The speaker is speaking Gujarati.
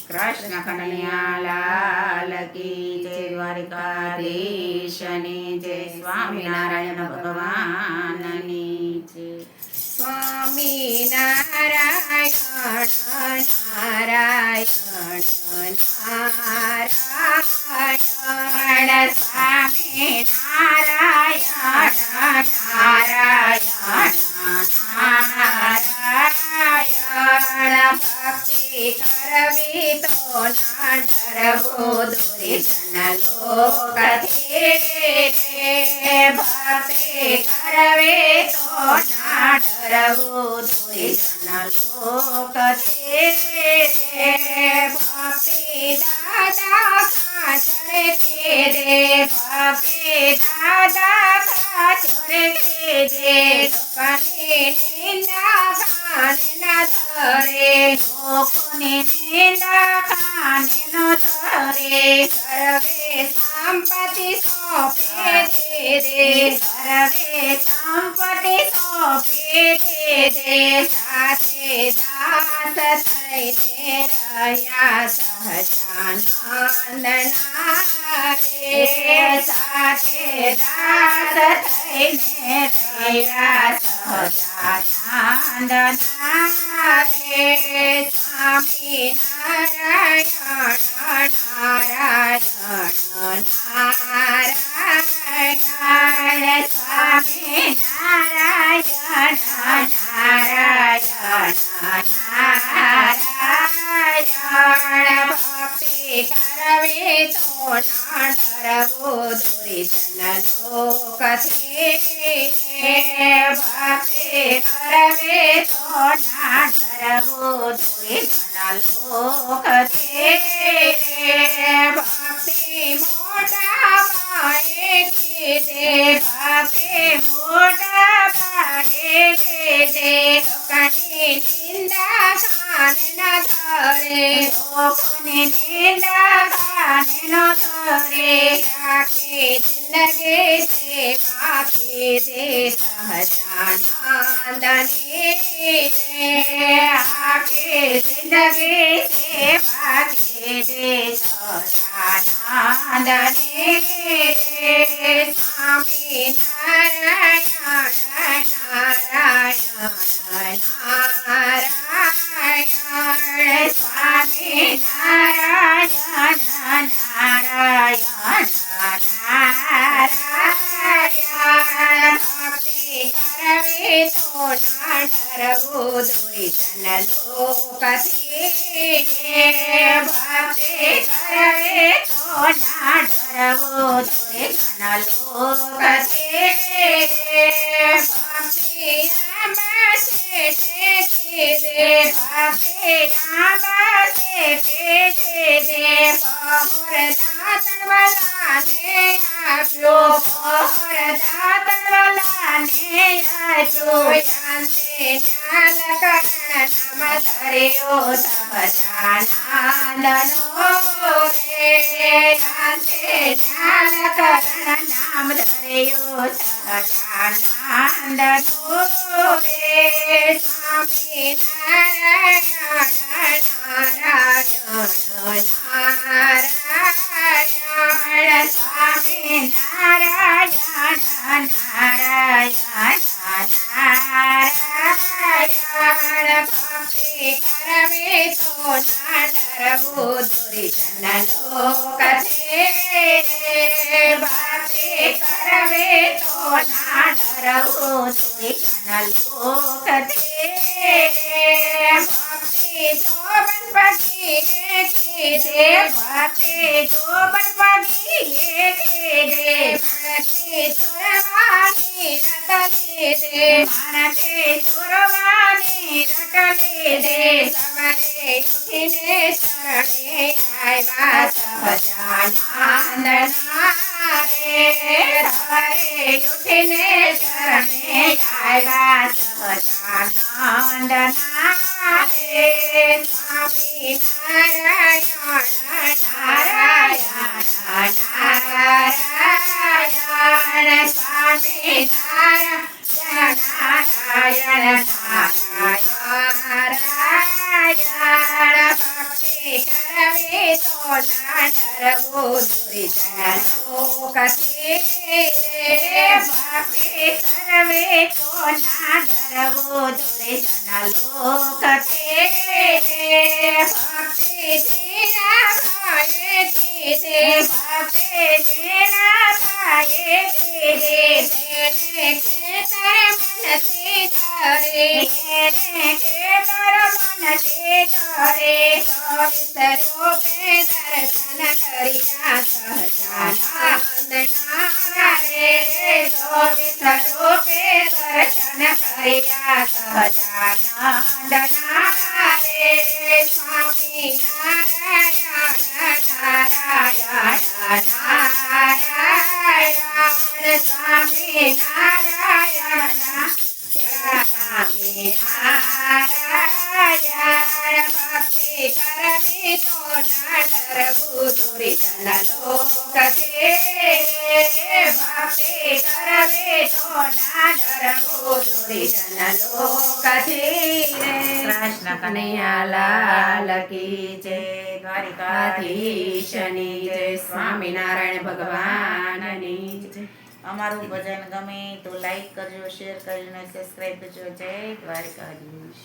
કૃષ્ણ કનૈયા લાલ કી જય, દ્વારિકાધીશની જય, સ્વામિનારાયણ ભગવાનની જય. સ્વામિનારાયણ નારાયણ નારાયણ સ્વામિનારાયણ નારાયણ નારાયણ ભક્તિ કરવી તો ના ડરવું દુર્જન લોકથી ભક્તિ કરવી તો ના ડરવું દુર્જન લોકથી ભક્તિ દાદા ખાચર કે દે ભક્તિ દાદા ખાચર કે દે લોકોની નિંદા કાન ના ધરે લોકોની નિંદા કાન નો ધરે સર્વે સંપત્તિ સોંપે દે સર્વે સંપત્તિ સોંપે દે સાથે દાસ થઈને રહ્યા સહજાનંદ નારે સાથે દાસ થઈને રહ્યા સહજાનંદ નારે સ્વામિનારાયણ નારાયણ નારાયણ સ્વામિનારાયણ નારાયણ નારાયણ ભક્તિ કરવી તો ના ડરવું દુર્જન લોકથી ભક્તિ કરવી તો ના ડરવું દુર્જન લોકથી ભક્તિ મોટા પાયે કીધે ભક્તિ મોટા પાયે કીધે લોકોની નિંદા કાન ના ધરે લોકોની નિંદા કાન નો ધરે આખી જિંદગી સેવા કીધે સહજાનંદની આખી જિંદગી સેવા કીધે સહજાનંદની સ્વામિનારાયણ નારાયણ નારાયણ સ્વામિનારાયણ નારાયણ નારાયણ ભક્તિ કરવી તો ના ડરવું દુર્જન લોકથી ભક્તિ કરવી તો ના ડરવું દુર્જન લોકથી ભક્તિ આંબા છે દે ભક્તિ આંબા છે દે પહોર દાતણવાલાને આપ્યો પહોર દાતણવાલાને આપ્યો યાંતે ન્યાલ કરણ નામ ધર્યો સહજાનંદનો રે યાંતે ન્યાલ કરણ નામ ધર્યો સહજાનંદનો રે સ્વામિનારાયણ નારાયણ નારાયણ સ્વામિનારાયણ નારાયણ નારાયણ ભક્તિ કરવી તો ના ડરવું દુર્જન લોકથી ભક્તિ કરવી તો ના ડરવું દુર્જન લોકથી ભક્તિ જોબન પગીએ કીધે ભક્તિ જોબન પગીએ કીધે માણસે ચોરવાની રટ લીધે માણસે ચોરવાની રટ લીધે સવારે ઉઠીને શરણે આવ્યા સહજાનંદ નારે સવારે ઉઠીને શરણે આવ્યા સહજાનંદ નારે સ્વામિનારાયણ નારાયણ નારાયણ સ્વામિનારાયણ નારાયણ નારાયણ ભક્તિ કર ના ડરવું દુર્જન લોકથી ભક્તિ કરવે તો ના ડરવું દુર્જન લોકથી ભક્તિ જેના ભાવે કીધે ભક્તિ જેના ભાવે કીધે તેને ખેતર મનથી કરે એને ખેતર મનથી કરે પવિત્ર રૂપે દર્શન કર્યા સહજાનંદ ના રે પવિત્ર રૂપે દર્શન કર્યા સહજાનંદ ના રે સ્વામી નારાયણ નારાયણ નારાયણ સ્વામી નારાયણ સ્વામી નારાયણ ભક્તિ કરવી તો ના ડરવું દુર્જન લોકથી ભક્તિ કરવી તો ના ડરવું દુર્જન લોકથી કૃષ્ણ કનૈયા લાલ કી જય દ્વારિકાધીશની જય સ્વામિનારાયણ ભગવાનની જય. અમારું ભજન ગમે તો લાઈક કરજો, શેર કરીને સબસ્ક્રાઈબ કરજો. જય દ્વારિકાધીશ.